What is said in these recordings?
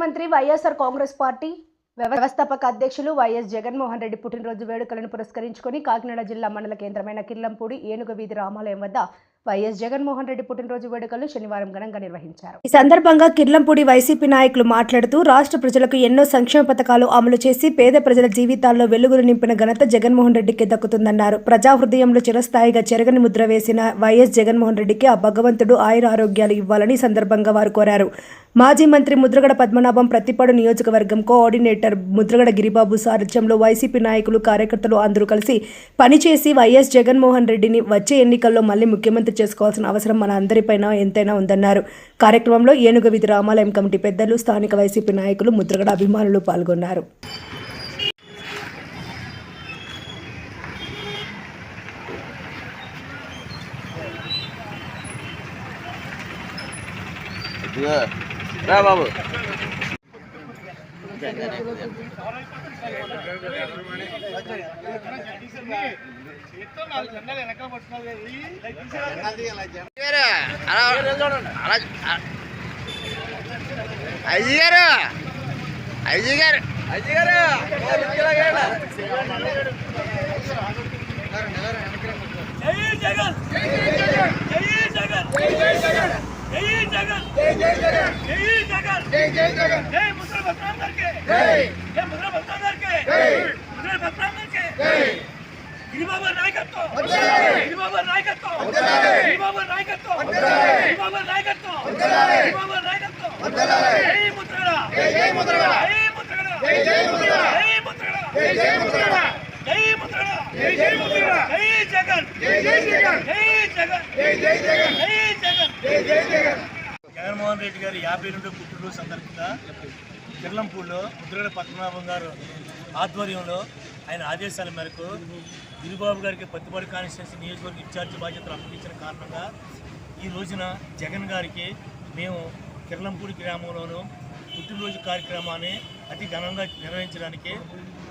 ముఖ్యమంత్రి వైఎస్ఆర్ కాంగ్రెస్ పార్టీ వ్యవస్థాపక అధ్యక్షులు వైఎస్ జగన్మోహన్ రెడ్డి పుట్టినరోజు వేడుకలను పురస్కరించుకొని కాకినాడ జిల్లా మండల కేంద్రమైన కిర్లంపూడి ఏనుగు వీధి రామాలయం వద్ద వైఎస్ జగన్మోహన్ రెడ్డి పుట్టినరోజు వేడుకలు శనివారం ఘనంగా నిర్వహించారు. ఈ సందర్భంగా కిర్లంపూడి వైసీపీ నాయకులు మాట్లాడుతూ రాష్ట్ర ప్రజలకు ఎన్నో సంక్షేమ పథకాలు అమలు చేసి పేద ప్రజల జీవితాల్లో వెలుగులు నింపిన ఘనత జగన్మోహన్ రెడ్డికి దక్కుతుందన్నారు. ప్రజా హృదయంలో చిరస్థాయిగా చెరగని ముద్ర వేసిన వైఎస్ జగన్మోహన్ రెడ్డికి ఆ భగవంతుడు ఆయుర ఆరోగ్యాలు ఇవ్వాలని సందర్భంగా వారు కోరారు. మాజీ మంత్రి ముద్రగడ పద్మనాభం, ప్రతిపాడు నియోజకవర్గం కోఆర్డినేటర్ ముద్రగడ గిరిబాబు సారథ్యంలో వైసీపీ నాయకులు, కార్యకర్తలు అందరూ కలిసి పనిచేసి వైఎస్ జగన్మోహన్ రెడ్డిని వచ్చే ఎన్నికల్లో మళ్లీ ముఖ్యమంత్రి చేసుకోవాల్సిన అవసరం మన అందరిపైన ఎంతైనా ఉందన్నారు. కార్యక్రమంలో ఏనుగు వీధి రామాలయం కమిటీ పెద్దలు, స్థానిక వైసీపీ నాయకులు, ముద్రగడ అభిమానులు పాల్గొన్నారు. బాబు అయ్యగారు అయ్యగారు అయ్యగారు జగన్మోహన్ రెడ్డి గారి 52వ పుట్టినరోజు సందర్భంగా కిర్లంపూడిలో ముద్రగడ పద్మనాభం గారు ఆధ్వర్యంలో ఆయన ఆదేశాల మేరకు గిరిబాబు గారికి పత్తిపాడు కాన్స్టిట్యున్సీ నియోజకవర్గ ఇన్ఛార్జి బాధ్యతలు అప్పగించిన కారణంగా ఈ రోజున జగన్ గారికి మేము కిర్లంపూడి గ్రామంలోనూ పుట్టినరోజు కార్యక్రమాన్ని అతి ఘనంగా నిర్వహించడానికి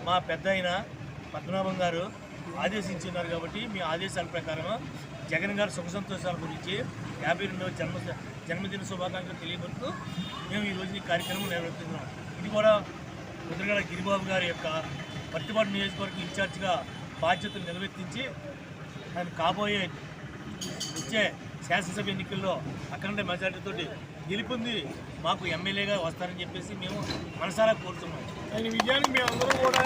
మా పెద్ద అయిన పద్మనాభం గారు ఆదేశించున్నారు. కాబట్టి మీ ఆదేశాల ప్రకారం జగన్ గారు సుఖ సంతోషాల గురించి 52వ జన్మదిన శుభాకాంక్షలు తెలియబడుతూ మేము ఈ రోజు ఈ కార్యక్రమం నిర్వహిస్తున్నాం. ఇది కూడా ముద్రగడ గిరిబాబు గారి యొక్క పత్తిపాడు నియోజకవర్గం ఇన్ఛార్జిగా బాధ్యతలు నిర్వర్తించి ఆయన కాబోయే వచ్చే శాసనసభ ఎన్నికల్లో అఖండ మెజార్టీతో గెలుపొంది మాకు ఎమ్మెల్యేగా వస్తారని చెప్పేసి మేము మనసారా కోరుతున్నాం. ఆయన విజయానికి మేము అందరూ కూడా